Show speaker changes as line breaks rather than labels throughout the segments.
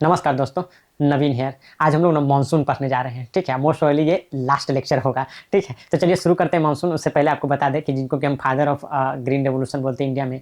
नमस्कार दोस्तों, नवीन हियर। आज हम लोग ना मानसून पढ़ने जा रहे हैं, ठीक है। मोस्ट प्रोबेबली ये लास्ट लेक्चर होगा, ठीक है। तो चलिए शुरू करते हैं मानसून। उससे पहले आपको बता दें कि जिनको कि हम फादर ऑफ ग्रीन रेवोल्यूशन बोलते हैं इंडिया में,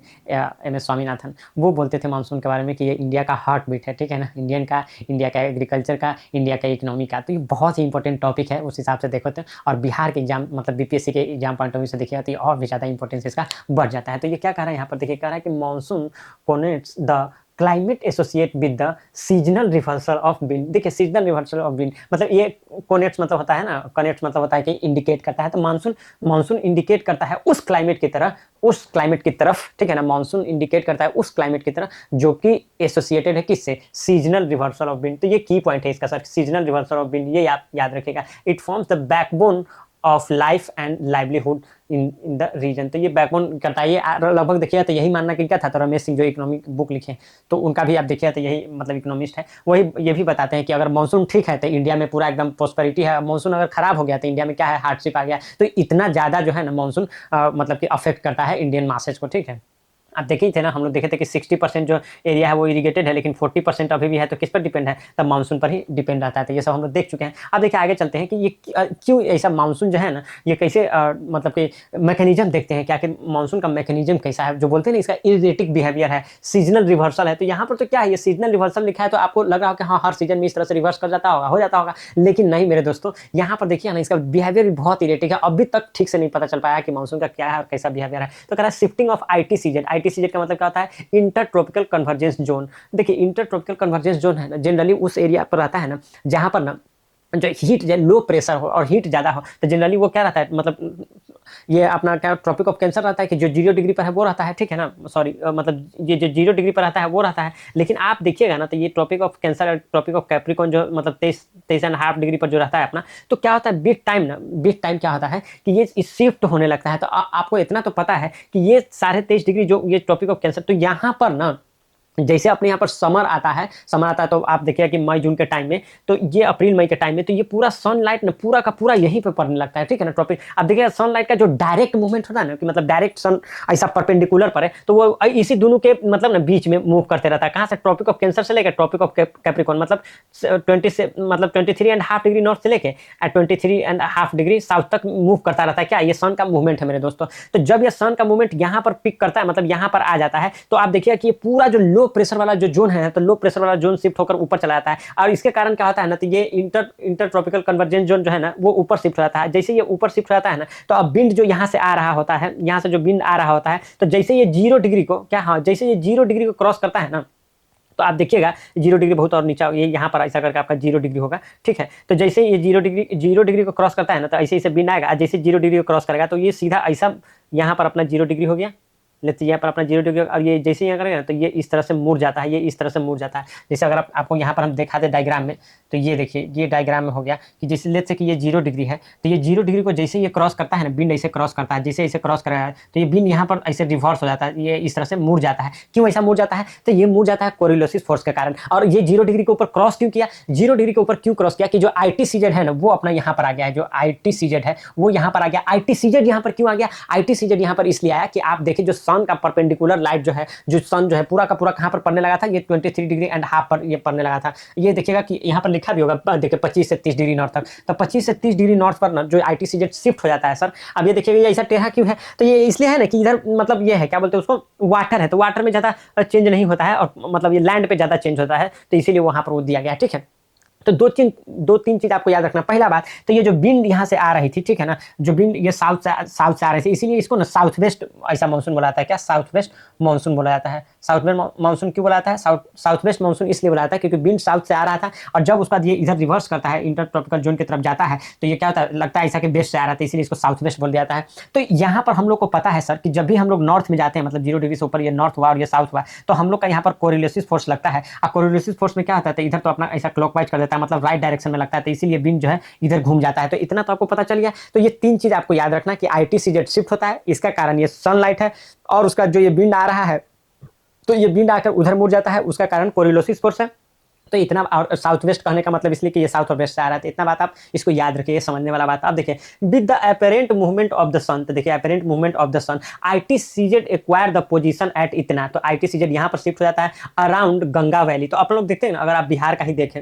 एम एस स्वामीनाथन, वो बोलते थे मानसून के बारे में कि ये इंडिया का हार्ट बीट है, ठीक है ना। इंडिया का एग्रीकल्चर का, इंडिया का इकोनॉमी का। तो ये बहुत ही इंपॉर्टेंट टॉपिक है उस हिसाब से देखो तो। और बिहार के एग्जाम मतलब बीपीएससी के एग्जाम पॉइंट ऑफ व्यू से देखिए तो ये और भी ज़्यादा इंपॉर्टेंस इसका बढ़ जाता है। तो ये क्या कह रहा है यहाँ पर, देखिए कह रहा है कि monsoon connotes the climate associate with the seasonal reversal of wind. देखिए सीजनल रिवर्सल ऑफ विंड मतलब ये कोनेट्स मतलब होता है ना, कनेट्स मतलब होता है कि इंडिकेट करता है। तो मानसून मानसून इंडिकेट करता है उस क्लाइमेट की तरह, उस क्लाइमेट की तरफ, ठीक है ना। मानसून इंडिकेट करता है उस क्लाइमेट की तरह जो कि एसोसिएटेड है किससे, सीजनल रिवर्सल ऑफ विंड। तो ये की पॉइंट है इसका sir, seasonal reversal of wind, ये याद रखिएगा। It forms the backbone of life and livelihood in the region. तो ये बैकबोन करता है, ये लगभग देखिए तो यही मानना कि क्या था, तो रमेश सिंह जो इकोनॉमिक बुक लिखे तो उनका भी आप देखिए तो यही मतलब इकोनॉमिस्ट है, वही ये भी बताते हैं कि अगर मानसून ठीक है तो इंडिया में पूरा एकदम प्रोस्पेरिटी है। मानसून अगर खराब हो गया तो इंडिया में क्या है, हार्डशिप आ गया। तो इतना ज़्यादा जो है ना मानसून मतलब कि अफेक्ट करता है इंडियन मासेज को, ठीक है। आप देखे ही थे ना, हम लोग देखे थे कि 60% जो एरिया है वो इरिगेटेड है, लेकिन 40% अभी भी है। तो किस पर डिपेंड है, तब मानसून पर ही डिपेंड रहता है। तो ये सब हम लोग देख चुके हैं। अब देखिए आगे चलते हैं कि ये क्यों ऐसा मानसून जो है ना, ये कैसे मतलब कि मैकेनिज्म देखते हैं, क्या कि मानसून का मैकेनिज्म कैसा है। जो बोलते हैं ना इसका इरेटिक बिहेवियर है, सीजनल रिवर्सल है। तो यहाँ पर तो क्या है, ये सीजनल रिवर्सल लिखा है तो आपको लग रहा हो कि हाँ हर सीजन में इस तरह से रिवर्स कर जाता होगा, हो जाता होगा। लेकिन नहीं मेरे दोस्तों, यहाँ पर देखिए ना इसका बिहेवियर भी बहुत इरेटिक है। अभी तक ठीक से नहीं पता चल पाया कि मानसून का क्या है और कैसा बिहेवियर है। तो कह रहा है शिफ्टिंग ऑफ आईटी सीजन का मतलब क्या होता है, इंटर ट्रॉपिकल कन्वर्जेंस जोन। देखिए इंटर ट्रॉपिकल कन्वर्जेंस जोन है ना, जनरली उस एरिया पर रहता है ना जहां पर ना जो हीट लो प्रेशर हो और हीट ज़्यादा हो। तो जनरली वो क्या रहता है, मतलब ये अपना क्या ट्रॉपिक ऑफ कैंसर रहता है कि जो 0 डिग्री पर है वो रहता है, ठीक है ना। सॉरी मतलब ये जो 0 डिग्री पर रहता है वो रहता है। लेकिन आप देखिएगा ना तो ये ट्रॉपिक ऑफ कैंसर और ट्रॉपिक ऑफ कैप्रिकॉन जो मतलब 23.5 डिग्री पर जो रहता है अपना, तो क्या होता है बीट टाइम ना, बीट टाइम क्या होता है कि ये शिफ्ट होने लगता है। तो आपको इतना तो पता है कि ये 23.5 डिग्री जो ये ट्रॉपिक ऑफ कैंसर, तो यहाँ पर ना जैसे अपने यहाँ पर समर आता है, तो आप देखिए कि मई जून के टाइम में, तो ये अप्रैल मई के टाइम में, तो ये पूरा सनलाइट ना पूरा का पूरा यहीं पे पड़ने लगता है, ठीक है ना। ट्रॉपिक अब देखिए सनलाइट का जो डायरेक्ट मूवमेंट होता है ना, कि मतलब डायरेक्ट सन ऐसा परपेंडिकुलर पर है, तो वो इसी दोनों के मतलब ना बीच में मूव करते रहता है। कहाँ से, ट्रॉपिक ऑफ कैंसर से लेकर ट्रॉपिक ऑफ कैप्रिकॉन, मतलब 23.5 डिग्री नॉर्थ से लेके 23.5 डिग्री साउथ तक मूव करता रहता है। क्या ये सन का मूवमेंट है मेरे दोस्तों। तो जब ये सन का मूवमेंट यहाँ पर पिक करता है, मतलब यहाँ पर आ जाता है, तो आप देखिए कि ये पूरा जो लो प्रेशर वाला जो जोन है, तो लो प्रेशर वाला जोन शिफ्ट होकर ऊपर चला जाता है। और इसके कारण क्या होता है ना, तो ये इंटर ट्रॉपिकल कन्वर्जेंस जोन जो है ना वो ऊपर शिफ्ट हो जाता है। जैसे ये ऊपर शिफ्ट हो जाता है ना, तो अब विंड जो यहाँ से आ रहा होता है, यहाँ से जो विंड आ रहा होता है, तो जैसे ये 0 डिग्री को क्या, हाँ जैसे ये 0 डिग्री को क्रॉस करता है ना, तो आप देखिएगा 0 डिग्री बहुत और नीचा, ये यहाँ पर ऐसा करके आपका 0 डिग्री होगा, ठीक है। तो जैसे ये 0 डिग्री को क्रॉस करता है ना, तो ऐसे ऐसे विंड आएगा। जैसे 0 डिग्री को क्रॉस करेगा तो ये सीधा ऐसा यहाँ पर अपना 0 डिग्री हो गया, लेते यहाँ पर अपना 0 डिग्री। और ये जैसे यहाँ करेगा तो ये इस तरह से मुड़ जाता है, ये इस तरह से मुड़ जाता है। जैसे अगर आपको यहाँ पर हम दिखाते डायग्राम में, तो ये देखिए ये डायग्राम में हो गया कि जैसे लेते कि ये 0 डिग्री है, तो ये 0 डिग्री को जैसे ये क्रॉस करता है ना, बिंड ऐसे क्रॉस करता है, जैसे ऐसे क्रॉस कर रहा है, तो ये बिंड यहाँ पर ऐसे रिवर्स हो जाता है, ये इस तरह से मुड़ जाता है। क्यों ऐसा मुड़ जाता है, तो ये मुड़ जाता है कोरिलोसिस फोर्स के कारण। और ये 0 डिग्री के ऊपर क्रॉस क्यों किया, 0 डिग्री के ऊपर क्यों क्रॉस किया, कि जो ITCZ है ना वो अपना यहाँ पर आ गया है, जो ITCZ है वो यहाँ पर आ गया। ITCZ यहाँ पर क्यों आ गया, ITCZ यहाँ पर इसलिए आया कि आप देखिए जो सन का परपेंडिकुलर लाइट जो है, जो सन जो है पूरा का पूरा कहां पर पड़ने लगा था, ये 23.5 डिग्री पर ये पड़ने लगा था। ये देखिएगा कि यहाँ पर लिखा भी होगा, देखिए 25 से 30 डिग्री नॉर्थ तक। तो 25 से 30 डिग्री नॉर्थ पर ना जो ITCZ शिफ्ट हो जाता है सर। अब ये देखिएगा ये ऐसा टेढ़ा क्यों है, तो ये इसलिए है ना कि इधर मतलब ये है क्या बोलते हैं उसको, वाटर है, तो वाटर में ज्यादा चेंज नहीं होता है, और मतलब ये लैंड पे ज्यादा चेंज होता है, तो इसीलिए वहां पर वो दिया गया, ठीक है। तो दो तीन चीज आपको याद रखना। पहला बात तो ये जो विंड यहाँ से आ रही थी, ठीक है ना, जो विंड ये साउथ से आ रही थी, इसीलिए इसको ना साउथ वेस्ट ऐसा मानसून बोला जाता है। क्या, साउथ वेस्ट मानसून बोला जाता है। साउथ वेस्ट मानसून क्यों बोला जाता है, साउथ वेस्ट मानसून इसलिए बोला जाता है क्योंकि विंड साउथ से आ रहा था, और जब उसके बाद ये इधर रिवर्स करता है, इंटर ट्रॉपिकल जोन की तरफ जाता है, तो ये क्या होता है, लगता है ऐसा कि वेस्ट से आ रहा था, इसीलिए इसको साउथ वेस्ट बोल दिया जाता है। तो यहाँ पर हम लोग को पता है सर कि जब भी हम लोग नॉर्थ में जाते हैं, मतलब 0 डिग्री से ऊपर ये नॉर्थ हुआ और ये साउथ हुआ, तो हम लोग का यहाँ पर कोरिलेसिस फोर्स लगता है। और कोरिलेसिस फोर्स में क्या होता है, इधर तो अपना ऐसा क्लॉकवाइज कर देता है, मतलब राइट डायरेक्शन में लगता है, तो इसीलिए विंड जो है इधर घूम जाता है। तो इतना तो आपको पता चल गया। तो ये तीन चीज आपको याद रखना कि ITCZ शिफ्ट होता है, इसका कारण ये सनलाइट है, और उसका जो ये विंड आ रहा है, तो ये विंड आकर उधर मुड़ जाता है, उसका कारण कोरिलोसिस फोर्स है। तो इतना, और साउथ वेस्ट कहने का मतलब इसलिए कि ये साउथ और वेस्ट से आ रहा है, तो इतना बात आप इसको याद रखिए, ये समझने वाला बात। अब देखिए, with the apparent movement of the sun, तो देखिए apparent movement of the sun ITCZ acquire the position at इतना, तो ITCZ यहाँ पर शिफ्ट हो जाता है अराउंड गंगा वैली। तो आप लोग देखते हैं ना, अगर आप बिहार का ही देखें,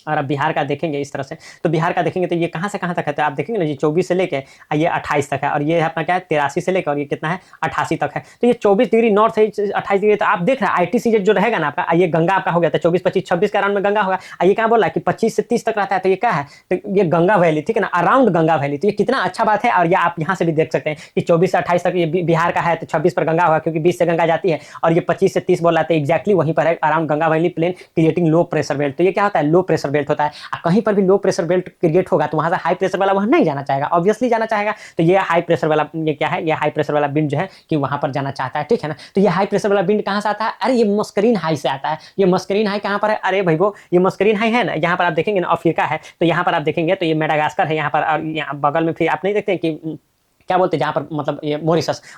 और आप बिहार का देखेंगे इस तरह से, तो बिहार का देखेंगे तो ये कहाँ से कहाँ तक है, तो आप देखेंगे ना, ये 24 से लेके ये 28 तक है, और ये अपना क्या है 83 से लेकर, और ये कितना है 88 तक है। तो ये 24 डिग्री नॉर्थ है, 28 डिग्री, तो आप देख रहे हैं ITCZ जो रहेगा ना आपका, ये गंगा आपका हो गया था 24, 25, 26 के अराउंड में गंगा होगा। ये क्या बोला कि 25 से 30 तक रहता है, तो ये क्या है, तो ये गंगा वैली, ठीक है ना, अराउंड गंगा वैली। तो ये कितना अच्छा बात है। और ये आप यहाँ से भी देख सकते हैं कि 24 से 28 तक ये बिहार का है, तो 26 पर गंगा होगा, क्योंकि 20 से गंगा जाती है, और ये 25 से 30 बोल रहा था एक्जैक्टली वहीं पर है, around Ganga valley plain creating low pressure belt. तो ये क्या होता है, लो प्रेशर बेल्ट होता है। कहीं पर भी लो प्रेशर बेल्ट क्रिएट होगा तो वहां से हाई प्रेशर वाला वहां नहीं जाना चाहेगा, ऑब्वियसली जाना चाहेगा। तो ये हाई प्रेशर वाला, ये क्या है, ये हाई प्रेशर वाला विंड जो है कि वहां पर जाना चाहता है, ठीक है ना। तो ये हाई प्रेशर वाला विंड कहां से आता है, अरे ये मस्करीन हाई से आता है। ये मस्करीन हाई कहां पर है, अरे भाई वो ये मस्करीन हाई है ना, यहाँ पर आप देखेंगे ना अफ्रीका है, तो यहाँ पर आप देखेंगे तो ये मेडागास्कर है यहाँ पर, और यहाँ बगल में फिर आप नहीं देखते कि क्या बोलते हैं जहाँ पर, मतलब ये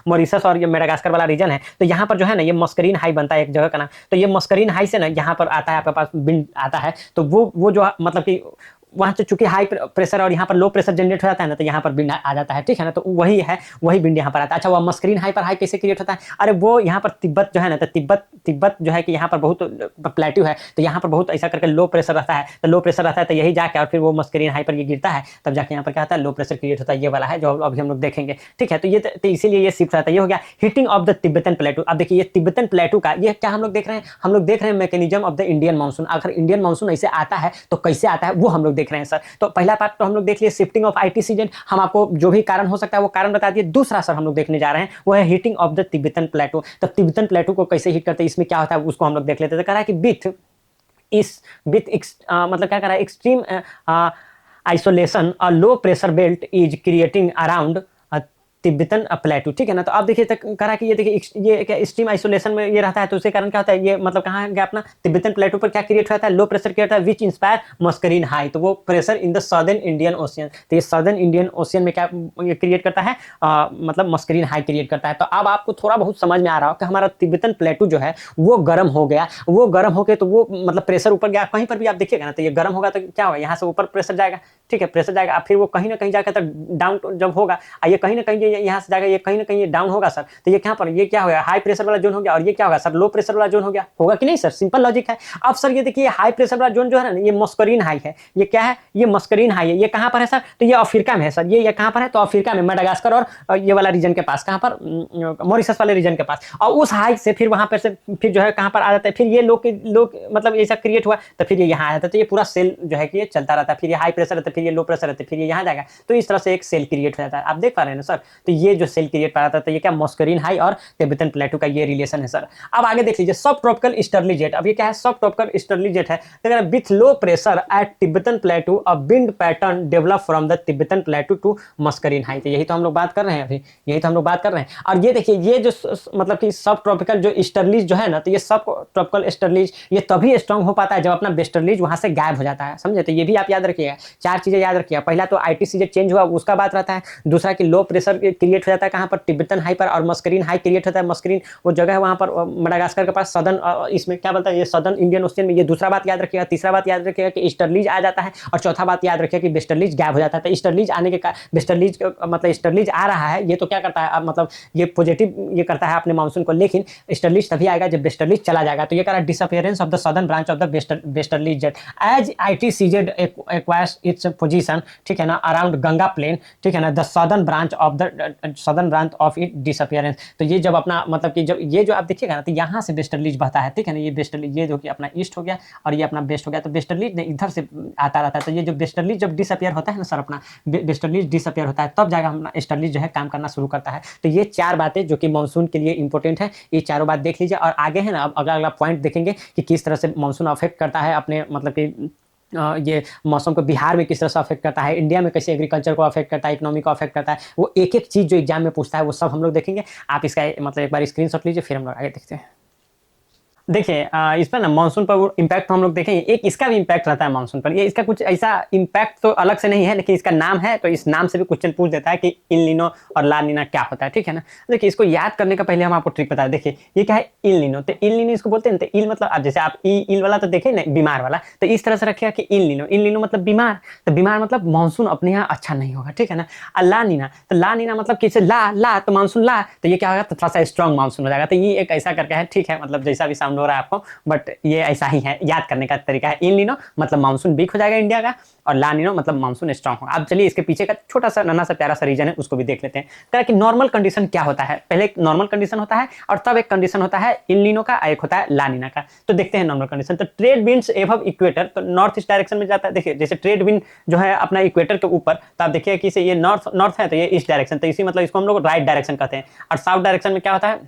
मॉरिशस और ये मेडागास्कर वाला रीजन है। तो यहाँ पर जो है ना ये मस्करीन हाई बनता है एक जगह का नाम। तो ये मस्करीन हाई से ना यहाँ पर आता है, आपके पास विंड आता है, तो वो जो मतलब कि वहाँ से चूंकि हाई प्रेशर और यहाँ पर लो प्रेशर जनरेट हो जाता है ना, तो यहाँ पर विंड आ जाता है, ठीक है ना। तो वही है, वही विंड यहाँ पर आता है। अच्छा, वह मस्करीन हाई पर हाई कैसे क्रिएट होता है, अरे वो यहाँ पर तिब्बत जो है ना, तो तिब्बत जो है कि यहाँ पर बहुत प्लेट्यू है, तो यहाँ पर बहुत ऐसा करके लो प्रेशर रहता है, तो लो प्रेशर रहता है, तो यही जाके और फिर वो मस्करीन हाई पर ये गिरता है, तब जाके यहाँ पर क्या होता है, लो प्रेशर क्रिएट होता है। ये वाला है जो अभी हम लोग देखेंगे, ठीक है। तो ये तो इसीलिए ये शिफ्ट रहता है। ये हो गया हीटिंग ऑफ द तिब्बतन प्लेटू। अब देखिए ये तिब्बतन प्लेटू का ये क्या हम लोग देख रहे हैं, हम लोग देख रहे हैं mechanism of the Indian monsoon. अगर इंडियन मानसून ऐसे आता है तो कैसे आता है वो हम लोग देख रहे हैं सर। तो पहला पार्ट तो हम लोग देख लिए शिफ्टिंग ऑफ ITCZ, हम आपको जो भी कारण हो सकता है वो कारण बता दिए। दूसरा सर हम लोग देखने जा रहे हैं वो है हीटिंग ऑफ द तिब्बतन प्लेटू। तो तिब्बतन प्लेटू को कैसे हीट करते हैं, इसमें क्या होता है उसको हम लोग देख लेते हैं। तो कह रहा है कि मतलब क्या कर रहा है, एक्सट्रीम आइसोलेशन और लो pressure belt is creating around Tibetan प्लेटू, ठीक है ना। तो आप देखिए करा कि ये देखिए ये क्या स्ट्रीम आइसोलेशन में ये रहता है, तो उसके कारण क्या होता है, ये मतलब कहाँ गया अपना तिब्बतन प्लेटू पर क्या क्रिएट होता है, लो प्रेशर क्रिएट होता है, विच इंस्पायर मस्करीन हाई। तो वो pressure in the southern Indian ocean, तो ये सदर्न इंडियन ओशियन में क्या ये क्रिएट करता है, मतलब मस्करीन हाई क्रिएट करता है। तो अब आपको थोड़ा बहुत समझ में आ रहा हो कि हमारा तिब्बतन प्लेटू जो है वो गर्म हो गया, वो गर्म होकर तो वो मतलब प्रेशर ऊपर गया, कहीं पर भी आप देखिएगा ना तो ये गर्म होगा तो क्या होगा, यहाँ से ऊपर प्रेशर जाएगा, ठीक है, प्रेशर जाएगा, फिर वो कहीं ना कहीं जाकर तो डाउन जब होगा, ये कहीं ना कहीं यहाँ से जाएगा, ये कहीं ना कहीं ये डाउन होगा सर। तो ये क्या पर ये क्या होगा, हाई प्रेशर वाला जोन हो गया, और ये क्या होगा सर, लो प्रेशर वाला जोन हो गया, होगा कि नहीं सर, सिंपल लॉजिक है। अब सर ये देखिए हाई प्रेशर वाला जोन जो है ना, ये मस्करीन हाई है, ये क्या है, ये मस्करीन हाई है, ये कहाँ पर है सर, तो ये अफ्रीका में है सर। ये कहाँ पर है, तो अफ्रीका में मेडागास्कर और ये वाला रीजन के पास, कहाँ पर, मॉरिशस वाले रीजन के पास। और उस हाई से फिर वहां पर से फिर जो है कहाँ पर आ जाता है, फिर ये लोग मतलब ऐसा क्रिएट हुआ तो फिर ये यहाँ आ जाता है। तो ये पूरा सेल जो है कि ये चलता रहता है, फिर ये हाई प्रेशर रहता है, फिर ये लो प्रेशर रहता है, फिर ये यहाँ जाएगा। तो इस तरह से एक सेल क्रिएट हो जाता है, आप देख पा रहे हैं ना सर। तो ये जो सेल क्रिएट पा रहा था, तो ये क्या मस्करीन हाई और तिब्बतन प्लेटू का ये रिलेशन है सर। अब आगे देख लीजिए सब ट्रॉपिकल ईस्टर्ली जेट। अब ये क्या है, सब ट्रॉपिकल ईस्टर्ली जेट है, तो with low pressure at Tibetan plateau a wind pattern develop from the Tibetan plateau to Mascarene high. तो यही तो हम लोग बात कर रहे हैं अभी, यही तो हम लोग बात कर रहे हैं। और ये देखिए ये जो मतलब कि सब ट्रॉपिकल जो ईस्टर्लीज जो है ना, तो ये सब ट्रॉपिकल ईस्टर्लीज ये तभी स्ट्रॉन्ग हो पाता है जब अपना वेस्टर्लीज वहां से गायब हो जाता है, समझे। तो ये भी आप याद रखिएगा, चार चीजें याद रखिएगा। पहला तो ITCZ चेंज हुआ उसका बात रहता है, दूसरा कि लो प्रेशर क्रिएट हो जाता है कहाँ पर, तिब्बतन हाई पर, और मस्करीन हाई क्रिएट होता है, मस्करीन वो जगह है वहाँ पर मेडागास्कर के पास, सदर्न इसमें क्या बोलता है, ये सदर्न इंडियन ओशियन में। ये दूसरा बात याद रखिएगा। तीसरा बात याद रखिएगा कि ईस्टर्लीज आ जाता है, और चौथा बात याद रखिएगा कि वेस्टर्लीज गायब हो जाता है। तो ईस्टर्लीज आने के वेस्टर्लीज मतलब ईस्टर्लीज आ रहा है, ये तो क्या करता है मतलब ये पॉजिटिव ये करता है अपने मानसून को, लेकिन ईस्टर्लीज तभी आएगा जब वेस्टर्लीज चला जाएगा। तो ये कह रहा है disappearance of the southern branch of the westerlies jet as ITCZ acquires its position, ठीक है ना, अराउंड गंगा प्लेन, ठीक है ना, the southern branch of it disappearance. तो ये जब अपना मतलब कि जब ये जो आप देखिएगा ना, तो यहाँ से वेस्टर्लीज बहता है, ठीक है ना, ये वेस्टर्लीज ये जो कि अपना ईस्ट हो गया और ये अपना वेस्ट हो गया, तो वेस्टर्लीज ने इधर से आता रहता है। तो ये जो वेस्टर्लीज जब डिसअपियर होता है ना सर, अपना वेस्टर्लीज डिसअपियर होता है, तब जाएगा अपना ईस्टर्लीज जो है काम करना शुरू करता है। तो ये चार बातें जो कि मानसून के लिए इंपॉर्टेंट है, ये चारों बात देख लीजिए। और आगे है ना, अब अगला पॉइंट देखेंगे कि किस तरह से मानसून अफेक्ट करता है अपने मतलब कि ये मौसम को बिहार में किस तरह से अफेक्ट करता है, इंडिया में कैसे एग्रीकल्चर को अफेक्ट करता है, इकोनॉमी को अफेक्ट करता है, वो एक एक चीज़ जो एग्जाम में पूछता है वो सब हम लोग देखेंगे। आप इसका मतलब एक बार स्क्रीनशॉट लीजिए, फिर हम लोग आगे देखते हैं। देखिए इस पर ना मानसून पर वो इम्पैक्ट तो हम लोग देखेंगे, एक इसका भी इम्पैक्ट रहता है मानसून पर। ये इसका कुछ ऐसा इम्पैक्ट तो अलग से नहीं है, लेकिन इसका नाम है तो इस नाम से भी क्वेश्चन पूछ देता है कि इल नीनो और ला नीना क्या होता है, ठीक है ना। देखिए इसको याद करने का पहले हम आपको ट्रिक बता दें। देखिए ये क्या है, इल नीनो। तो इल नीनो इसको बोलते हैं, तो इल मतलब अब जैसे आप इल वाला तो देखे ना, बीमार वाला, तो इस तरह से रखिएगा कि इल नीनो। इल नीनो मतलब बीमार, तो बीमार मतलब मानसून अपने यहाँ अच्छा नहीं होगा, ठीक है ना। और ला नीना, तो ला नीना मतलब किसे ला ला तो मानसून ला, तो ये क्या होगा, तो थोड़ा सा स्ट्रॉन्ग मानसून हो जाएगा। तो ये एक ऐसा करके है, ठीक है, मतलब जैसा भी साउंड हो रहा है आपको, बट ये ऐसा ही है, याद करने का तरीका है। इन नीनो मतलब मानसून वीक हो जाएगा इंडिया का, और ला नीनो मतलब मानसून स्ट्रांग होगा। अब चलिए इसके पीछे का छोटा सा नन्हा सा प्यारा सा रीजन है, उसको भी देख लेते हैं। कहा कि नॉर्मल कंडीशन क्या होता है, पहले एक नॉर्मल कंडीशन होता है और तब एक कंडीशन होता है इल नीनो का, एक होता है ला नीना का। तो देखते हैं नॉर्मल कंडीशन। तो ट्रेड विंड्स एबव इक्वेटर, तो नॉर्थ ईस्ट डायरेक्शन में जाता है। देखिए जैसे ट्रेड विंड जो है अपना इक्वेटर के ऊपर, तो आप देखिए कि ये नॉर्थ नॉर्थ है तो ये ईस्ट डायरेक्शन, तो इसी मतलब इसको हम लोग राइट डायरेक्शन कहते हैं। और साउथ डायरेक्शन में क्या होता है,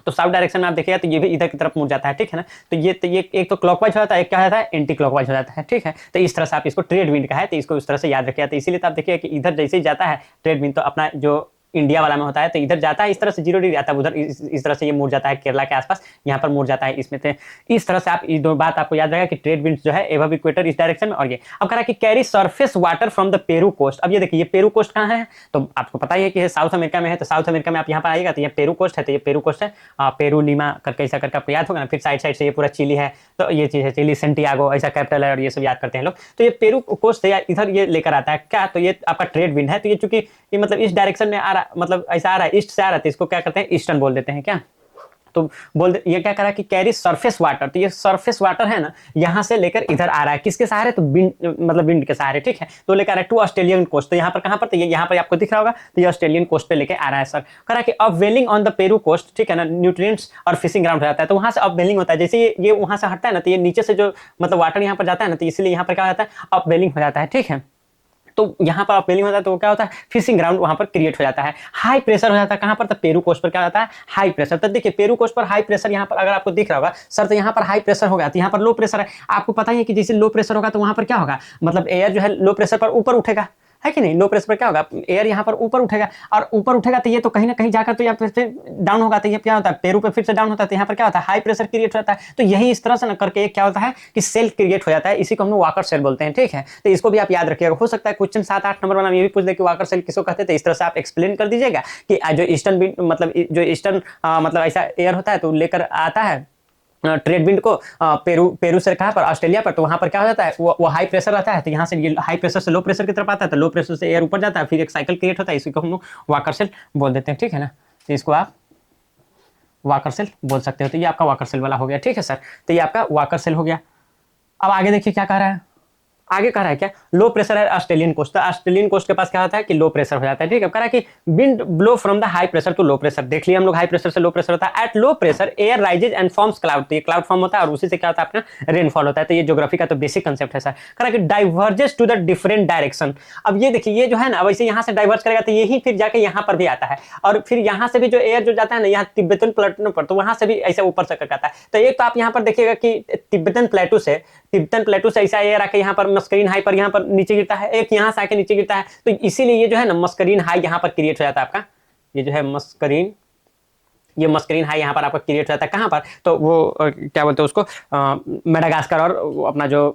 तो साउथ डायरेक्शन में आप देखिएगा तो ये भी इधर की तरफ मुड़ जाता है, ठीक है ना। तो ये एक तो क्लॉकवाइज हो जाता है, एक क्या हो जाता है, एंटी क्लॉकवाइज हो जाता है, ठीक है। तो इस तरह से आप इसको ट्रेड विंड का है, तो इसको इस तरह से याद रखिएगा। तो इसीलिए तो आप देखिए कि इधर जैसे ही जाता है ट्रेड विंड, तो अपना जो इंडिया वाला में होता है तो इधर जाता है इस तरह से 0 डिग्री आता है, उधर इस तरह से ये मुड़ जाता है केरला के आसपास, यहाँ पर मुड़ जाता है इसमें। तो इस तरह से आप इस दो बात आपको याद रहेगा कि ट्रेड विंड जो है एबव इक्वेटर इस डायरेक्शन में, और ये अब कह रहा है कि carry surface water from the Peru coast. अब ये देखिए ये पेरू कोस्ट कहाँ है, तो आपको पता ही है कि साउथ अमेरिका में है। तो साउथ अमेरिका में आप यहाँ पर आइएगा तो ये पेरू कोस्ट है, तो ये पेरू कोस्ट है, पेरू लीमा करके ऐसा करके आपको याद होगा ना। फिर साइड साइड से ये पूरा चिली है, तो ये चीज़ है चिली, सेंटियागो ऐसा कैपिटल है, और ये सब याद करते हैं लोग। तो ये पेरू कोस्ट है इधर ये लेकर आता है क्या, तो ये आपका ट्रेड विंड है। तो ये चूंकि ये मतलब इस डायरेक्शन में आ रहा, मतलब ऐसा आ रहा है, ईस्ट से आ रहा है, तो इसको क्या करते हैं, ईस्टर्न बोल देते हैं क्या। तो ये क्या करा कि कैरी सरफेस वाटर, तो ये सरफेस वाटर है ना, यहां से लेकर इधर आ रहा है, किसके सहारे, तो विंड मतलब विंड के सहारे, ठीक है। तो लेकर आ रहा है टू ऑस्ट्रेलियन कोस्ट। तो यहाँ पर कहां पर, तो ये यहाँ पर आपको दिख रहा होगा, तो ये ऑस्ट्रेलियन कोस्ट पे लेके आ रहा है सर। कह रहा कि अब वेलिंग ऑन द पेरू कोस्ट, ठीक है ना, न्यूट्रिएंट्स और फिशिंग ग्राउंड हो जाता है। तो वहां से अब वेलिंग होता है, जैसे ये वहां से हटता है ना, तो ये नीचे से जो मतलब वाटर यहाँ पर जाता है ना, तो इसलिए यहाँ पर क्या होता है, अब वेलिंग हो जाता है, ठीक है। तो यहाँ पर अपवेलिंग होता है, तो क्या होता है, फिशिंग ग्राउंड वहां पर क्रिएट हो जाता है। हाई प्रेशर हो जाता है कहां पर, तो पेरू कोस्ट पर क्या होता है, हाई प्रेशर। तो देखिए पेरू कोस्ट पर हाई प्रेशर, यहाँ पर अगर आपको दिख रहा होगा सर, तो यहाँ पर हाई प्रेशर होगा, तो यहाँ पर लो प्रेशर है। आपको पता ही है कि जैसे लो प्रेशर होगा तो वहां पर क्या होगा, मतलब एयर जो है लो प्रेशर पर ऊपर उठेगा, है कि नहीं। लो प्रेशर पर क्या होगा, एयर यहाँ पर ऊपर उठेगा, और ऊपर उठेगा तो ये तो कहीं ना कहीं जाकर तो यहाँ पर फिर डाउन होगा। तो ये क्या होता है, पेरू पे फिर से डाउन होता है, तो यहाँ पर क्या होता है, हाई प्रेशर क्रिएट होता है। तो यही इस तरह से ना करके क्या होता है कि सेल क्रिएट हो जाता है, इसी को हम लोग वाकर सेल बोलते हैं, ठीक है। तो इसको भी आप याद रखिएगा, हो सकता है क्वेश्चन 7-8 नंबर वाला ये भी पूछ दे कि वाकर सेल किसको कहते हैं। तो इस तरह से आप एक्सप्लेन कर दीजिएगा कि जो ईस्टर्न मतलब जो ईस्टर्न मतलब ऐसा एयर होता है तो लेकर आता है ट्रेड विंड को पेरू से कहाँ पर, ऑस्ट्रेलिया पर। तो वहां पर क्या हो जाता है, वो हाई प्रेशर रहता है, तो यहाँ से ये हाई प्रेशर से लो प्रेशर की तरफ आता है, तो लो प्रेशर से एयर ऊपर जाता है, फिर एक साइकिल क्रिएट होता है, इसी को हम लोग वाकर सेल बोल देते हैं, ठीक है ना। तो इसको आप वाकर सेल बोल सकते हो। तो ये आपका वाकर सेल वाला हो गया, ठीक है सर। तो ये आपका वाकर सेल हो गया। अब आगे देखिए क्या कह रहा है, आगे कह रहा है क्या, लो प्रेशर है ऑस्ट्रेलियन कोस्ट। तो ऑस्ट्रेलियन कोस्ट के पास क्या होता है कि लो प्रेशर हो जाता है, ठीक है। कह रहा है कि wind blow from the high pressure to low pressure. देख लिया हम लोग, हाई प्रेशर से लो प्रेशर होता है। At low pressure air rises and forms cloud, तो ये क्लाउड फॉर्म होता है और उसी से क्या होता है अपना रेनफॉल होता है। तो ये ज्योग्राफी का तो बेसिक कंसेप्ट है सर। कह रहा है कि diverges to the different direction. अब ये देखिए ये जो है ना, वैसे यहाँ से डाइवर्ज करेगा तो यही फिर जाके यहाँ पर भी आता है, और फिर यहाँ से भी जो एयर जो जाता है ना यहाँ तिब्बतन प्लेटो पर, तो वहां से भी ऐसे ऊपर से करता है। तो एक तो आप यहाँ पर देखिएगा कि तिब्बतन प्लेटू से ऐसा एयर आके यहाँ पर मस्करीन हाई पर यहाँ पर नीचे गिरता है, एक यहाँ से आके नीचे गिरता है। तो इसीलिए ये जो है ना मस्करीन हाई यहाँ पर क्रिएट हो जाता है आपका, ये जो है मस्करीन, ये मस्करीन हाई यहाँ पर आपका क्रिएट हो जाता है कहाँ पर, तो वो क्या बोलते हैं उसको, मेडागास्कर और अपना जो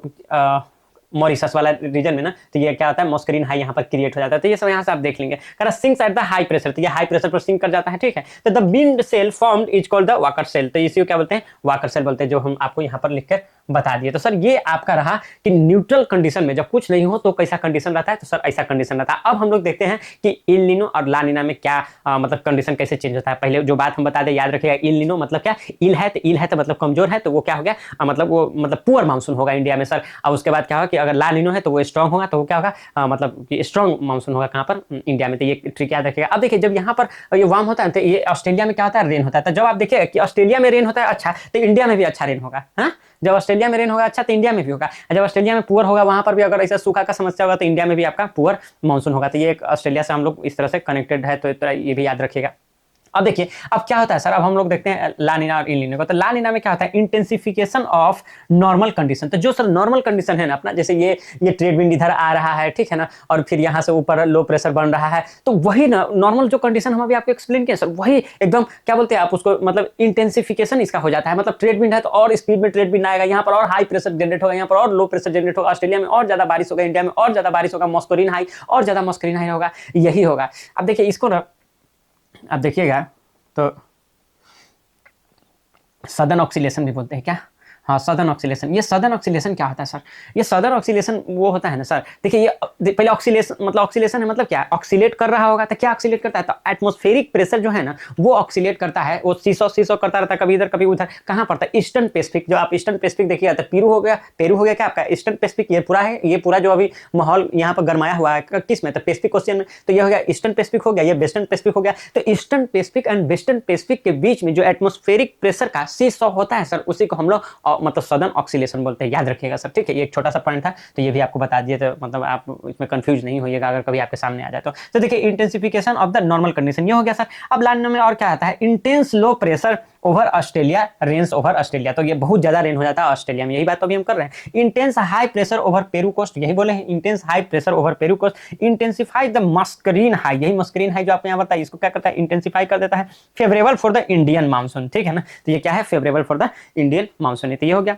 मॉरिशस वाला रीजन में ना, तो ये क्या होता है, मस्करीन हाई यहाँ पर क्रिएट हो जाता है। तो ये सब यहाँ से आप देख लेंगे। Sinks at the high pressure, तो ये हाई प्रेशर पर सिंक कर जाता है, ठीक है। तो the wind cell formed is called the Walker cell, तो इसी को क्या बोलते हैं, वाकर सेल बोलते हैं, जो हम आपको यहाँ पर लिखकर बता दिए। तो सर ये आपका रहा कि न्यूट्रल कंडीशन में जब कुछ नहीं हो तो कैसा कंडीशन रहता है, तो सर ऐसा कंडीशन रहता है। अब हम लोग देखते हैं कि इल नीनो और ला नीना में क्या मतलब कंडीशन कैसे चेंज होता है। पहले जो बात हम बता दें, याद रखिएगा, इल नीनो मतलब क्या, इल है तो मतलब कमजोर है, तो वो क्या हो गया, मतलब वो मतलब पुअर मानसून होगा इंडिया में सर। अब उसके बाद क्या होगा कि अगर ला नीनो है तो वो स्ट्रांग होगा, तो वो क्या होगा, मतलब कि स्ट्रांग मानसून होगा कहाँ पर, इंडिया में। तो ये ट्रिक याद रखिएगा। अब देखिए जब यहाँ पर ये वार्म होता है तो ये ऑस्ट्रेलिया में क्या होता है, रेन होता है। तो जब आप देखिए कि ऑस्ट्रेलिया में रेन होता है अच्छा, तो इंडिया में भी अच्छा रेन होगा। हाँ, जब ऑस्ट्रेलिया में रेन होगा अच्छा तो इंडिया में भी होगा, जब ऑस्ट्रेलिया में पुअर होगा वहां पर भी अगर ऐसा सूखा का समस्या होगा तो इंडिया में भी आपका पुअर मानसून होगा। तो ये एक ऑस्ट्रेलिया से हम लोग इस तरह से कनेक्टेड है, तो ये भी याद रखिएगा। अब देखिए अब क्या होता है सर, अब हम लोग देखते हैं ला नीना और इल नीनो को। तो ला नीना में क्या होता है, इंटेंसिफिकेशन ऑफ नॉर्मल कंडीशन। तो जो सर नॉर्मल कंडीशन है ना अपना, जैसे ये ट्रेड विंड इधर आ रहा है, ठीक है ना, और फिर यहाँ से ऊपर लो प्रेशर बन रहा है, तो वही ना नॉर्मल जो कंडीशन हम अभी आपको एक्सप्लेन किया सर, वही एकदम क्या बोलते हैं आप उसको, मतलब इंटेंसिफिकेशन इसका हो जाता है। मतलब ट्रेड विंड है तो और स्पीड में ट्रेड विंड आएगा, यहाँ पर और हाई प्रेशर जनरेट होगा, यहाँ पर और लो प्रेशर जनरेट होगा, ऑस्ट्रेलिया में और ज्यादा बारिश होगा, इंडिया में और ज्यादा बारिश होगा, मॉस्कोरिन हाई और ज्यादा मॉस्कोरिन हाई होगा, यही होगा। अब देखिए इसको ना, अब देखिएगा तो सदर्न ऑक्सीलेशन भी बोलते हैं क्या, हाँ सदर्न ऑक्सीलेशन। ये सदर्न ऑक्सीलेशन क्या होता है सर, ये सदर्न ऑक्सीलेशन वो होता है ना सर, देखिए ये पहले ऑक्सीलेशन मतलब ऑक्सीलेशन है मतलब क्या, ऑक्सीलेट कर रहा होगा। तो क्या ऑक्सीलेट करता है, तो एटमॉस्फेरिक प्रेशर जो है ना वो ऑक्सीलेट करता है, वो सीसो करता रहता है, कभी इधर कभी उधर। कहाँ पड़ता है, ईस्टर्न पैसिफिक। जो आप ईस्टर्न पैसिफिक देखिएगा तो पेरू हो गया क्या आपका ईस्टर्न पैसिफिक, ये पूरा है, ये पूरा जो अभी माहौल यहाँ पर गरमाया हुआ है किस में, तो पैसिफिक ओशियन में। तो ये हो गया ईस्टर्न पैसिफिक हो गया, ये वेस्टर्न पैसिफिक हो गया। तो eastern Pacific and western Pacific के बीच में जो एटमॉस्फेरिक प्रेशर का सीसो होता है सर, उसी को हम लोग मतलब सदर्न ऑक्सीलेशन बोलते हैं, याद रखिएगा सर, ठीक है। ये एक छोटा सा पॉइंट था, तो ये भी आपको बता दिए, तो मतलब आप इसमें कंफ्यूज नहीं होइएगा अगर कभी आपके सामने आ जाए तो देखिए intensification of the normal condition ये हो गया सर। अब ला नीना में और क्या आता है, intense low pressure over Australia, rains over Australia. तो ये बहुत ज्यादा रेन हो जाता है ऑस्ट्रेलिया में, यही बात तो अभी हम कर रहे हैं। Intense high pressure over Peru coast, यही बोले हैं, intense high pressure over Peru coast. Intensify the Mascarene high, यही मस्करीन हाई जो आपको यहाँ बताया, इसको क्या करता है, इंटेंसिफाई कर देता है। Favourable for the Indian monsoon, ठीक है ना, तो ये क्या है, favourable for the Indian monsoon. तो ये हो गया।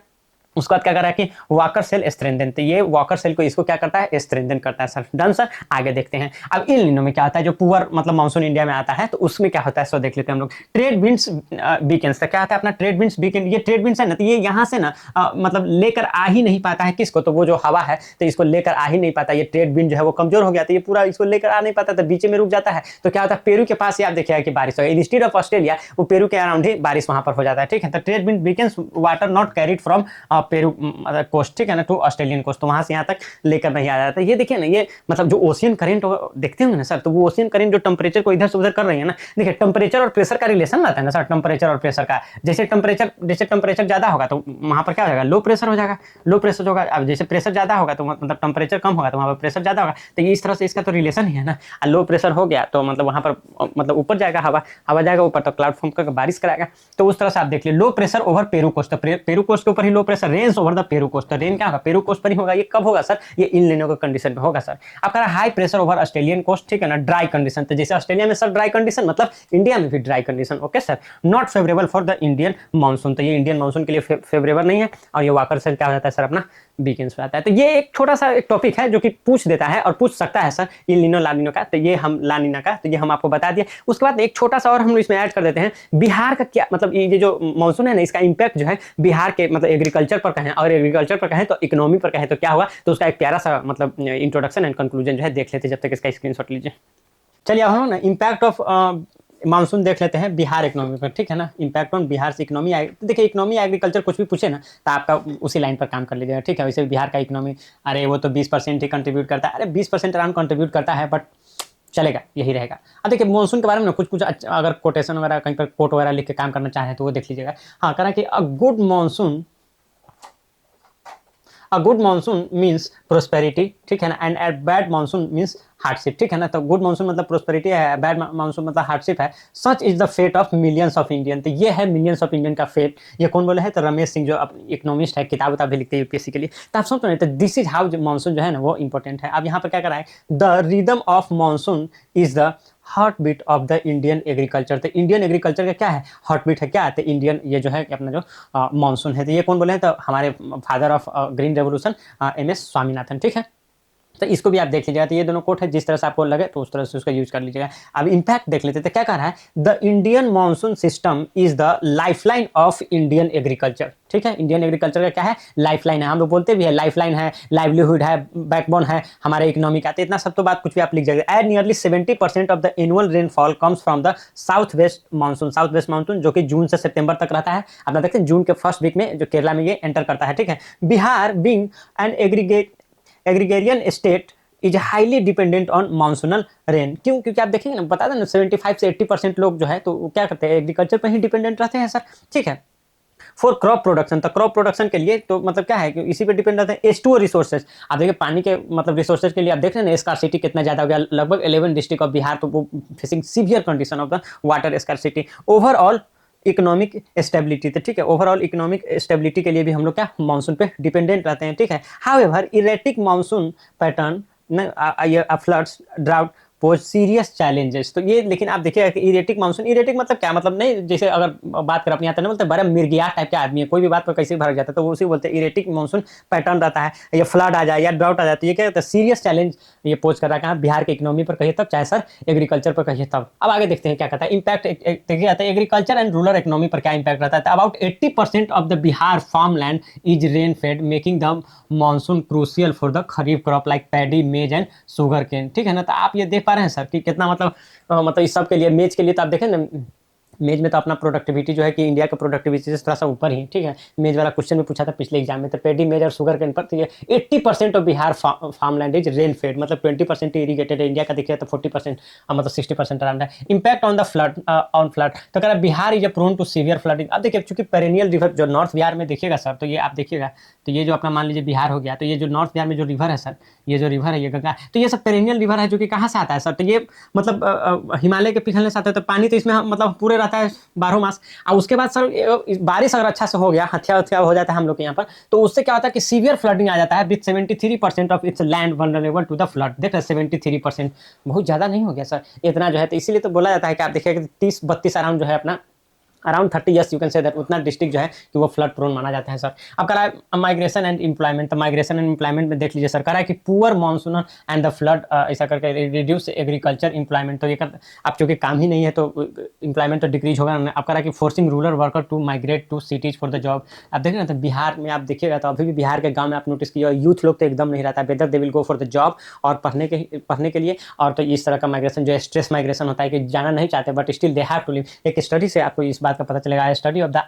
उसके बाद क्या कर रहा है कि वॉकर सेल स्ट्रेंथन, तो ये वॉकर सेल को इसको क्या करता है, स्ट्रेंथन करता है सर। डन सर, आगे देखते हैं। अब इल नीनो में क्या होता है, जो पुअर मतलब मानसून इंडिया में आता है, तो उसमें क्या होता है सो देख लेते हैं हम लोग। ट्रेड विंड्स वीकेंड्स, तो क्या होता है अपना ट्रेड विंड्स वीकेंड। ये ट्रेड विंड्स है ना, तो ये यहाँ से ना मतलब लेकर आ ही नहीं पाता है किसको, तो वो जो हवा है तो इसको लेकर आ ही नहीं पाता। ये ट्रेड विंड जो है वो कमजोर हो गया, तो ये पूरा इसको लेकर आ नहीं पाता, तो बीच में रुक जाता है। तो क्या होता है, पेरू के पास आप देखिएगा कि बारिश हो गई, इंस्टेड ऑफ ऑस्ट्रेलिया वो पेरू के अराउंड ही बारिश वहां पर हो जाता है, ठीक है। तो trade wind weakens water not carried from Peru coast, ठीक है ना, टू ऑस्ट्रेलियन कोस्ट, तो वहां से यहाँ तक लेकर नहीं आ जाता। ये देखिए ना, ये मतलब जो ओशियन करंट देखते होंगे ना सर, तो वो ओशियन करंट जो टेम्परेचर को इधर से उधर कर रही है ना, देखिए टेम्परेचर और प्रेशर का रिलेशन रहता है ना सर, टेम्परेचर और प्रेशर का। जैसे टेम्परेचर ज्यादा होगा तो वहां पर क्या हो जाएगा, लो प्रेशर हो जाएगा, लो प्रेशर होगा। अब जैसे प्रेशर ज्यादा होगा तो मतलब टेम्परेचर कम होगा तो वहां पर प्रेशर ज्यादा होगा। तो ये इस तरह से इसका तो रिलेशन ही है ना। लो प्रेशर हो गया तो मतलब वहां पर मतलब ऊपर जाएगा हवा जाएगा ऊपर, तो क्लाउड फॉर्म करके बारिश कराएगा। तो उस तरह से आप देख लीजिए, low pressure over Peru coast, तो पेरू कोस्ट के ऊपर ही low pressure, rains over the Peru coast. तो रेन क्या होगा, पेरू कोस्ट पर ही होगा। ये कब होगा सर, ये इल नीनो के कंडीशन में होगा सर। अब कह रहा है high pressure over Australian coast, ठीक है ना, ड्राई कंडीशन। तो जैसे ऑस्ट्रेलिया में सर ड्राई कंडीशन, मतलब इंडिया में भी dry condition, okay sir. Not favourable for the Indian monsoon, तो ये इंडियन मानसून के लिए फेवरेबल नहीं है। और ये वाकर सेल क्या हो जाता है सर, अपना वीकेंड्स पे आता है। तो ये एक छोटा सा एक टॉपिक है जो कि पूछ देता है और पूछ सकता है सर, इल नीनो ला नीनो का। तो ये हम ला नीना का, तो ये हम आपको बता दिए। उसके बाद एक छोटा सा और हम इसमें ऐड कर देते हैं, बिहार का क्या मतलब, ये जो मानसून है ना, इसका इंपैक्ट जो है बिहार के मतलब एग्रीकल्चर पर कहें, और एग्रीकल्चर पर कहें तो इकोनॉमी पर कहें तो क्या हुआ, तो उसका एक प्यारा सा मतलब इंट्रोडक्शन एंड कंक्लूजन जो है देख लेते हैं, जब तक इसका स्क्रीनशॉट लीजिए। चलिए अब हम ना इम्पैक्ट ऑफ मानसून देख लेते हैं बिहार इकोनॉमी पर, ठीक है ना। इंपैक्ट ऑन बिहार से इकोनॉमी, तो देखिए इकोनॉमी एग्रीकल्चर कुछ भी पूछे ना तो आपका उसी लाइन पर काम कर लीजिएगा, ठीक है। वैसे बिहार का इकोनॉमी, अरे वो तो 20% ही कंट्रीब्यूट करता है, अरे 20% अराउंड कंट्रीब्यूट करता है, बट चलेगा, यही रहेगा। अब देखिए मानसून के बारे में ना कुछ अगर कोटेशन वगैरह कहीं पर कोट वगैरह लिख के काम करना चाहें तो वो देख लीजिएगा। हाँ, कह रहा कि a good monsoon means prosperity, ठीक है ना, and a bad monsoon means hardship, ठीक है ना। तो गुड मानसून मतलब प्रोस्पेरिटी है, बैड मानसून मतलब हार्डशिप है। Such is the fate of millions of Indian, तो ये है मिलियंस ऑफ इंडियन का फेट। ये कौन बोले है, तो रमेश सिंह, जो इकोनॉमिस्ट है, किताब भी लिखते हैं यूपीएससी के लिए। तो आप समझ रहे हैं, तो दिस इज हाउ मानसून जो है ना वो इंपॉर्टेंट है। अब यहाँ पर क्या कर रहा है, the rhythm of monsoon is the heart beat of the Indian agriculture. तो इंडियन एग्रीकल्चर का क्या है, हार्ट बीट है, क्या है, तो इंडियन ये जो है अपना जो मानसून है। तो ये कौन बोले हैं, तो हमारे father of green revolution M S. Swaminathan, ठीक है। तो इसको भी आप देख लीजिएगा। तो ये दोनों कोट है, जिस तरह से आपको लगे तो उस तरह से उसका यूज कर लीजिएगा। अब इंपैक्ट देख लेते हैं, तो क्या कह रहा है, the Indian monsoon system is the lifeline of Indian agriculture, ठीक है। इंडियन एग्रीकल्चर का क्या है, लाइफलाइन है। हम लोग बोलते भी है लाइफलाइन है, लाइवलीहुड है, बैकबोन है हमारे इकोनॉमी का। तो इतना सब तो बात कुछ भी आप लिख जाएंगे। And nearly 70% of the annual rainfall comes from the south west monsoon, जो कि जून से सितंबर तक रहता है। अपना देखते हैं जून के फर्स्ट वीक में जो केरला में ये एंटर करता है, ठीक है। Bihar being an agrarian state is highly dependent on monsoonal rain. क्यों, क्योंकि आप देखेंगे ना, बता दें ना 75 से 80% लोग जो है तो क्या करते हैं, एग्रीकल्चर पर ही डिपेंडेंट रहते हैं सर, ठीक है। फॉर क्रॉप प्रोडक्शन, तो क्रॉप प्रोडक्शन के लिए तो मतलब क्या है कि इसी पे डिपेंड रहते हैं। H2O रिसोर्सेज, आप देखिए पानी के मतलब रिसोर्सेज के लिए आप देख रहे हैं ना स्कार्सिटी कितना ज़्यादा हो गया, लगभग 11 डिस्ट्रिक्ट ऑफ बिहार तो वो facing severe condition of the water scarcity. Overall economic stability, तो ठीक है, ओवरऑल इकोनॉमिक स्टेबिलिटी के लिए भी हम लोग क्या मानसून पे डिपेंडेंट रहते हैं, ठीक है। However erratic monsoon pattern floods drought pose serious challenges, तो ये लेकिन आप देखिएगा कि इरेटिक मानसून, इरेटिक मतलब क्या, मतलब नहीं जैसे अगर बात करें अपने यहाँ तो नहीं बोलते बड़ा मिर्गिया टाइप के आदमी है, कोई भी बात पर कैसे भड़क जाता है तो वो उसी बोलते हैं इरेटिक मानसून पैटर्न रहता है, या फ्लड आ जाए या ड्राउट आ जाए तो ये क्या कहता है सीरियस चैलेंज ये पोज कर रहा है बिहार के इकोनॉमी पर कहिए तब, चाहे सर एग्रीकल्चर पर कहिए तब। अब आगे देखते हैं क्या कहता है इम्पैक्ट, देखिए आता है एग्रीकल्चर एंड रूरल इकोनॉमी पर क्या इम्पैक्ट रहता है। About 80% of the Bihar farm land is rain fed making the monsoon crucial for the kharif crop like paddy maize and sugar cane, ठीक है ना। तो आप ये देख पा रहे हैं सर कि कितना मतलब मतलब इस सब के लिए मेज के लिए तो आप देखें ना, मेज में तो अपना प्रोडक्टिविटी जो है कि इंडिया का प्रोडक्टिविटी से थोड़ा सा ऊपर ही, ठीक है। मेज वाला क्वेश्चन में पूछा था पिछले एग्जाम में, तो पेडी मेज और शुगर केन पर तो ये 80% of Bihar farm land is rain fed, मतलब 20% इरीगेटेड है। इंडिया का देखिए तो 40% मतलब 60% अराउंड है। Impact on the flood on flood, तो कह रहा Bihar is prone to severe flooding. अब देखिए चूंकि पेरेनियल रिवर जो नॉर्थ बिहार में देखिएगा सर, तो ये आप देखिएगा तो ये जो अपना मान लीजिए बिहार हो गया, तो ये जो नॉर्थ बिहार में जो रिवर है सर, ये जो रिवर है ये गंगा, तो ये सब पेरेनियल रिवर है जो कि कहाँ से आता है सर, तो ये मतलब हिमालय के पिघलने से आता है, तो पानी तो इसमें मतलब पूरे रहता है 12 मास। और उसके बाद सर बारिश अगर अच्छा से हो गया, हथिया हथिया हो जाता है हम लोग के यहाँ पर, तो उससे क्या होता है कि सीवियर फ्लडिंग आ जाता है with 73% of its land vulnerable to the flood. देख रहे 73%, बहुत ज़्यादा नहीं हो गया सर इतना जो है, तो इसीलिए तो बोला जाता है कि आप देखिए 30-32 अराउंड जो है अपना around 30 years you can say that उतना डिस्ट्रिक्ट जो है कि वो फ्लड प्रोन माना जाता है सर। अब कह रहा है माइग्रेशन एंड एम्प्लॉयमेंट, तो माइग्रेशन एंड एम्प्लॉयमेंट में देख लीजिए सर, कह रहा है कि poor monsoon and the flood ऐसा करके रिड्यूस एग्रीकल्चर एम्प्लॉयमेंट, तो ये कर अब चूंकि काम ही नहीं है तो एम्प्लॉयमेंट तो डिक्रीज होगा। अब कह रहा है कि forcing rural worker to migrate to cities for the job. अब देख रहे हैं तो बिहार में आप देखिएगा तो अभी भी बिहार के गाँव में आप नोटिस कीजिए यूथ लोग तो एकदम नहीं रहता है, whether they will go for the job और पढ़ने के लिए, और तो इस तरह का माइग्रेशन जो है स्ट्रेस माइग्रेशन होता है कि जाना नहीं चाहते but still they have to live. एक स्टडी से आपको इस बात का पता चलेगा, स्टडी ऑफ द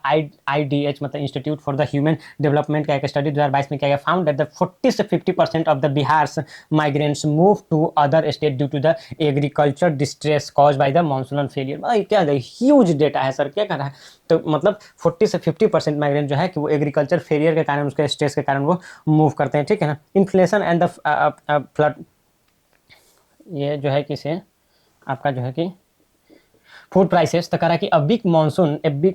IDH मतलब institute for the human development का एक स्टडी 2022 में किया गया, फाउंड दैट द 40 से 50% of the Bihar's migrants move to other state due to the agriculture distress caused by the monsoonal failure. भाई क्या ह्यूज डेटा है सर, क्या कर रहा है, तो मतलब 40 से 50% माइग्रेंट जो है कि वो एग्रीकल्चर फेलियर के कारण, उसके स्ट्रेस के कारण वो मूव करते हैं, ठीक है ना। इन्फ्लेशन एंड द फ्लड, ये जो है किसे आपका जो है कि फूड प्राइसेस, तो कह रहा है कि a big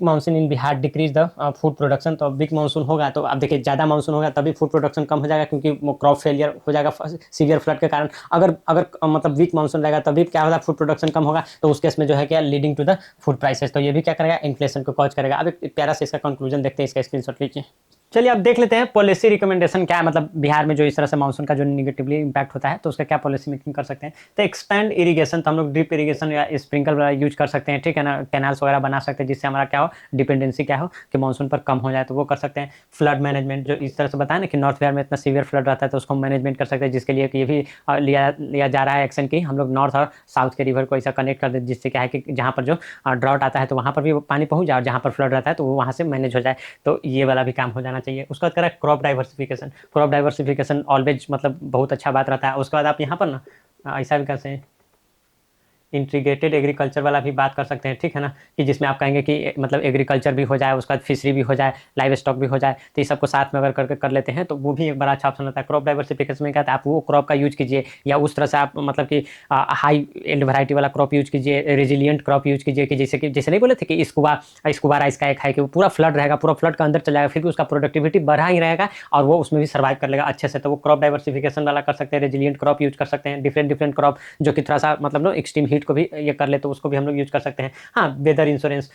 monsoon in Bihar decrease the food production. तो बिग मानसून होगा तो आप देखिए ज़्यादा मानसून होगा तभी फूड प्रोडक्शन कम हो जाएगा, क्योंकि वो क्रॉप फेलियर हो जाएगा सीवियर फ्लड के कारण। अगर अगर मतलब वीक मानसून रहेगा तभी क्या होगा, फूड प्रोडक्शन कम होगा, तो उस केस में जो है क्या leading to the food prices, तो ये भी क्या करेगा इन्फ्लेशन को कॉज करेगा। अब एक प्यारा से इसका कंक्लूजन देखते हैं, इसका स्क्रीनशॉट लीजिए। चलिए अब देख लेते हैं पॉलिसी रिकमेंडेशन क्या है, मतलब बिहार में जो इस तरह से मानसून का जो निगेटिवली इंपैक्ट होता है तो उसका क्या पॉलिसी मेकिंग कर सकते हैं। तो एक्सटेंड इरिगेशन, तो हम लोग ड्रिप इरिगेशन या स्प्रिंकल यूज कर सकते हैं, ठीक है ना। कैनाल्स वगैरह बना सकते हैं जिससे हमारा क्या हो डिपेंडेंसी क्या हो कि मानसून पर कम हो जाए, तो वो कर सकते हैं। फ्लड मैनेजमेंट, जो इस तरह से बताया ना कि नॉर्थ बिहार में इतना सीवियर फ्लड रहता है तो उसको मैनेजमेंट कर सकते हैं, जिसके लिए कि ये भी लिया जा रहा है एक्शन की हम लोग नॉर्थ और साउथ के रिवर को ऐसा कनेक्ट कर दे, जिससे क्या है कि जहाँ पर जो ड्राउट आता है तो वहाँ पर भी पानी पहुँच जाए, और जहाँ पर फ्लड रहता है तो वो वहाँ से मैनेज हो जाए, तो ये वाला भी काम हो जाना चाहिए। उसका करें क्रॉप डाइवर्सिफिकेशन ऑलवेज मतलब बहुत अच्छा बात रहता है। उसके बाद आप यहाँ पर ना ऐसा भी कर सकते हैं, इंटीग्रेटेड एग्रीकल्चर वाला भी बात कर सकते हैं, ठीक है ना, कि जिसमें आप कहेंगे कि मतलब एग्रीकल्चर भी हो जाए, उसके बाद फिशरी भी हो जाए, लाइव स्टॉक भी हो जाए, तो ये सबको साथ में अगर करके कर लेते हैं तो वो भी एक बड़ा अच्छा ऑप्शन होता है। क्रॉप डाइवर्सिफिकेशन में क्या था, आप वो क्रॉप का यूज कीजिए, या उस तरह से आप मतलब कि हाई एंड वैरायटी वाला क्रॉप यूज कीजिए, रेजिलियंट क्रॉप यूज कीजिए, कि जैसे नहीं बोले थे कि स्कूबा राइस का एक है कि वो पूरा फ्लड रहेगा, पूरा फ्लड का अंदर चला जाएगा, फिर भी उसका प्रोडक्टिविटी बढ़ा ही रहेगा और वो उसमें भी सर्वाइव कर लेगा अच्छे से, तो वो क्रॉप डाइवर्सिफिकेशन वाला कर सकते हैं। रेजिलियंट क्रॉप यूज कर सकते हैं, डिफरेंट क्रॉप जो कि थोड़ा सा मतलब एक्सट्रीम हीट को भी ये कर ले, तो उसको भी हम लोग यूज कर सकते हैं। हाँ, वेदर इंश्योरेंस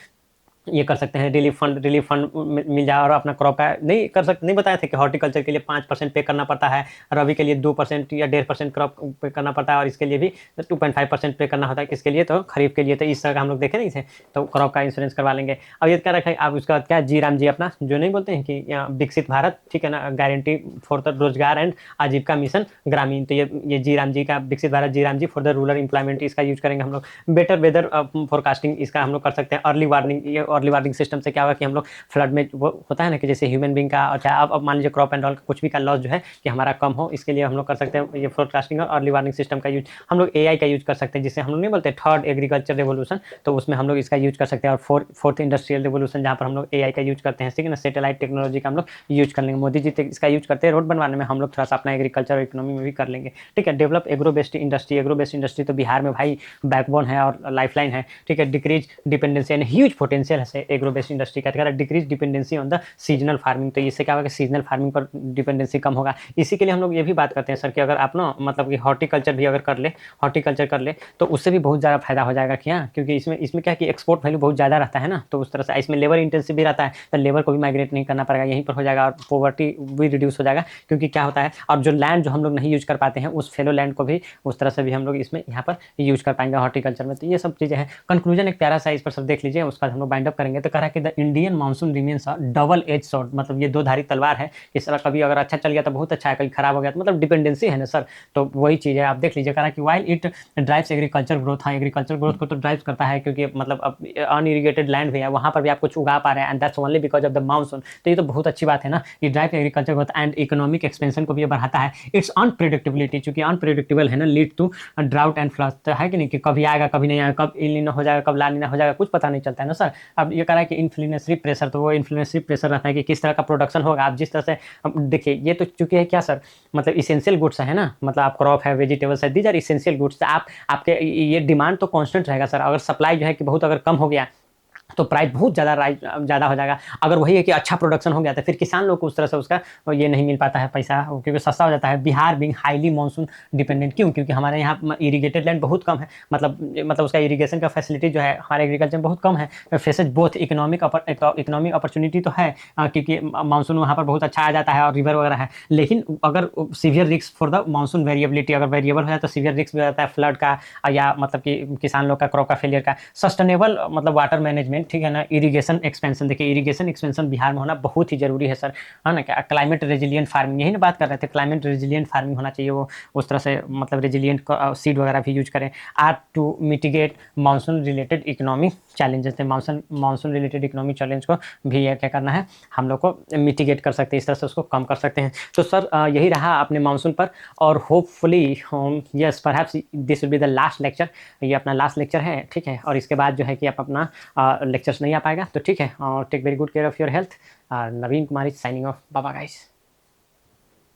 ये कर सकते हैं, रिलीफ फंड मिल जाए, और अपना क्रॉप का नहीं बताए थे कि हॉर्टिकल्चर के लिए 5% पे करना पड़ता है, रबी के लिए 2% या 1.5% क्रॉप पे करना पड़ता है, और इसके लिए भी 2.5% पे करना होता है, किसके लिए, तो खरीफ के लिए। तो इस तरह का हम लोग देखे नहीं थे, तो क्रॉप का इंश्योरेंस करवा लेंगे। अब ये क्या रखा है, अब उसका क्या जी राम जी अपना जो नहीं बोलते हैं कि विकसित भारत, ठीक है ना, गारंटी फॉर द रोजगार एंड आजीविका मिशन ग्रामीण, तो ये जी राम जी का विकसित भारत जी Ram ji for the rural employment, इसका यूज करेंगे हम लोग। बेटर वेदर फोरकास्टिंग इसका हम लोग कर सकते हैं। अर्ली वार्निंग, ये अर्ली वार्निंग सिस्टम से क्या होगा कि हम लोग फ्लड में वो होता है ना कि जैसे ह्यूमन बीइंग का, अच्छा अब मान लीजिए क्रॉप एंड ऑल का कुछ भी का लॉस जो है कि हमारा कम हो, इसके लिए हम लोग कर सकते हैं ये फोरकास्टिंग और अर्ली वार्निंग सिस्टम का यूज। हम लोग एआई का यूज कर सकते हैं, जिससे हम लोग नहीं बोलते थर्ड एग्रीकल्चर रेवोल्यूशन, तो उसमें हम लोग इसका यूज कर सकते हैं। और फोर्थ इंडस्ट्रियल रेवोल्यूशन जहाँ पर हम लोग एआई का यूज करते हैं, ठीक है ना, सैटेलाइट टेक्नोलॉजी का हम लोग यूज कर लेंगे। मोदी जी इसका यूज करते हैं रोड बनवाने में, हम लोग थोड़ा सा अपना एग्रीकल्चर और इकोनॉमी में भी कर लेंगे, ठीक है। Develop agro based industry, agro based industry तो बिहार में भाई बैकबोन है और लाइफलाइन है, ठीक है। Decrease dependency and huge potential है एग्रो बेस्ड इंडस्ट्री का, decrease dependency on the seasonal farming, तो इससे क्या होगा कि सीजनल फार्मिंग पर डिपेंडेंसी कम होगा। इसी के लिए हम लोग ये भी बात करते हैं सर कि अगर आप ना मतलब कि हॉर्टिकल्चर भी अगर कर ले, हॉर्टिकल्चर कर ले तो उससे भी बहुत ज़्यादा फायदा हो जाएगा क्या, क्योंकि इसमें इसमें क्या है कि एक्सपोर्ट वैल्यू बहुत ज़्यादा रहता है ना, तो उस तरह से इसमें लेबर इंटेंसिव भी रहता है, तो लेबर को भी माइग्रेट नहीं करना पड़ेगा, यहीं पर हो जाएगा और पॉवर्टी भी रिड्यूस हो जाएगा। क्योंकि क्या होता है, और जो लैंड जो हम लोग नहीं यूज कर पाते हैं उस फेलो लैंड को भी उस तरह से भी हम लोग इसमें यहाँ पर यूज कर पाएंगे हॉर्टिकल्चर में। तो ये सब चीज़ें हैं। कंक्लूजन एक प्यारा सा इस पर सब देख लीजिए, उसका हम लोग बाइंड अप करेंगे। तो कह रहा है कि the Indian monsoon remains a double edge sword, मतलब ये दो धारी तलवार है। इस तरह कभी अगर अच्छा चल गया तो बहुत अच्छा है, कभी खराब हो गया तो मतलब डिपेंडेंसी है ना सर, तो वही चीज़ है। आप देख लीजिए, कह रहा है कि while it drives agriculture growth, हाँ एग्रीकल्चर ग्रोथ को तो ड्राइव करता है, क्योंकि मतलब अब अनइरीगेटेड लैंड भी है, वहाँ पर भी आप कुछ उगा पा रहे हैं, and that's only because of the monsoon. तो ये तो बहुत अच्छी बात है ना, ये drive agriculture growth and economic expansion को भी ये बढ़ाता है। इट्स अनप्रिडिक्टेबिलिटी, चूंकि अनप्रिडिक्टेबल है ना, lead to drought and flood, तो है कि नहीं कि कभी आएगा कभी नहीं आएगा, कब इल नीनो हो जाएगा कब ला नीना हो जाएगा, कुछ पता नहीं चलता है ना सर। अब ये कह रहा है कि इन्फ्लुएंसरी प्रेशर, तो वो इन्फ्लुएंसरी प्रेशर रहता है कि किस तरह का प्रोडक्शन होगा। आप जिस तरह से देखिए, ये तो चूंकि है क्या सर, मतलब इसेंशियल गुड्स है ना, मतलब आप क्रॉप है, वेजिटेबल्स है, दीज आर इसेंशियल गुड्स। तो आप आपके ये डिमांड तो कांस्टेंट रहेगा सर। अगर सप्लाई जो है कि बहुत अगर कम हो गया तो प्राइस बहुत ज़्यादा हो जाएगा। अगर वही है कि अच्छा प्रोडक्शन हो गया तो फिर किसान लोग को उस तरह से उसका ये नहीं मिल पाता है पैसा, क्योंकि सस्ता हो जाता है। Bihar being highly monsoon dependent, क्यों, क्योंकि हमारे यहाँ इरीगेटेड लैंड बहुत कम है, मतलब उसका इरीगेशन का फैसिलिटी जो है हमारे एग्रीकल्चर में बहुत कम है। फेसेज बोथ इकोनॉमिक अपॉर्चुनिटी तो है, क्योंकि मानसून वहाँ पर बहुत अच्छा आ जाता है और रिवर वगैरह है, लेकिन अगर severe risk for the monsoon variability, अगर वेरिएबल हो जाए तो सीवियर रिस्क भी रहता है फ्लड का, या मतलब कि किसान लोग का क्रॉप का फेलियर का। सस्टेनेबल मतलब वाटर मैनेजमेंट, ठीक है ना। इरिगेशन एक्सपेंशन, देखिए इरिगेशन एक्सपेंशन बिहार में होना बहुत ही जरूरी है सर, है ना। क्या क्लाइमेट रेजिलियंट फार्मिंग, यही ना बात कर रहे थे, क्लाइमेट रेजिलियंट फार्मिंग होना चाहिए, वो उस तरह से मतलब रेजिलियंट सीड वगैरह भी यूज करें। Are to mitigate monsoon related economic challenges थे, मानसून रिलेटेड इकोनॉमिक चैलेंज को भी क्या करना है, हम लोग को मिटिगेट कर सकते हैं, इस तरह से उसको कम कर सकते हैं। तो सर यही रहा अपने मानसून पर, और hopefully yes perhaps this will be the last lecture, ये अपना लास्ट लेक्चर है, ठीक है। और इसके बाद जो है कि आप अपना लेक्चर्स नहीं आ पाएगा, तो ठीक है। और take very good care of your health. Naveen Kumar is signing off, bye bye guys.